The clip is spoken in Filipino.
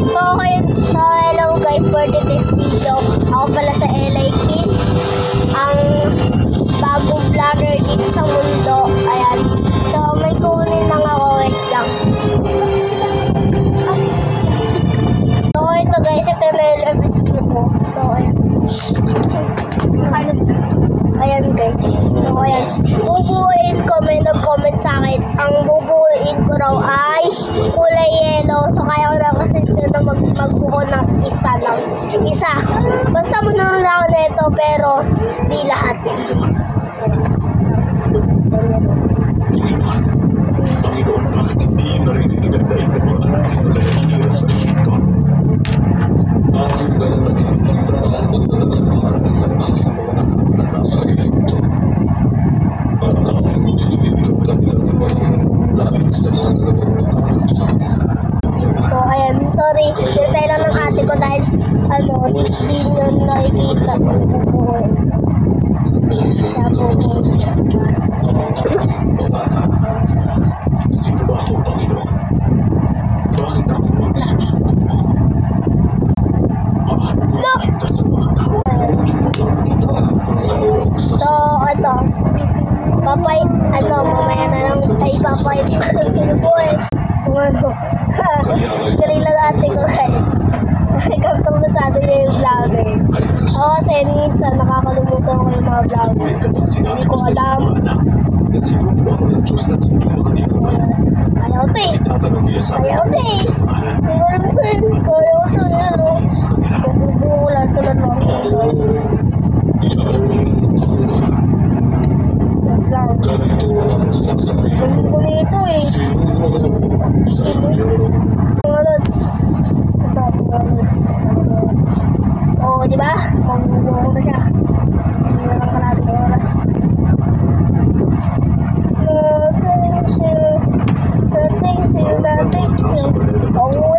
So, hello guys, for today's video. Ako pala sa LA Kid, ang bagong vlogger dito sa mundo. Ayan. So, may kunin lang ako. Wait lang. So, ito guys, ito na yung leverage ko. So, ayan. Ayan guys. So, ayan. Bubuuin ko, may nag-comment sa akin. Ang bubuuin ko raw ay kulay yellow. So, kaya ko na kasi na magbuo ng isa lang. Isa. Basta magbuo na ako nito, pero di lahat. Panginoon, bakit hindi naririnig ang daig ng mga anak na nahihirap sa Egypto? Aking galang naging kontraan pagdadalang maharating ng aking mga anak na nasa Egypto. At aking itinilig ang kanilang ibahin dahil sa mga nagpapakakot sa kanila. So, ayan. Sorry. Nilitay lang ng ate ko dahil, di nyo nakikita. Bubuuin. Kaya bubuuin. Sino ba ako, Panginoon? Bakit ako ang isusuko mo? Paano ko makita sa mga tao na hindi mo makita kung ano ang gusto So, ito. Mamaya na lang ay papayit ko ng pinubuhin. Kung ano. Galing lang ate ko guys. Nakikantong masyado niya yung vlogger. Ako kasi minsan nakakalimutan ko yung mga vlogger. Ngunit kapag sinabi Hindi ko ko sa alam. mga anak na sinuko ako ng Diyos na inyong mga ninunan, Ayaw to eh. itatanong nila sa akin Ayaw to eh. ang pangalan. Ayaw to eh. Ayaw to eh. Sasabihin sa kanila, Bubula tulad mo. ganito ang sasabihin. Gusto ko nito eh. Sinuko ako sa inyo. Mga lods. Ito, mga lods. Oo, di ba? Magbubuo ko na siya. Hindi na lang kalating oras. Nothing siya. Oo,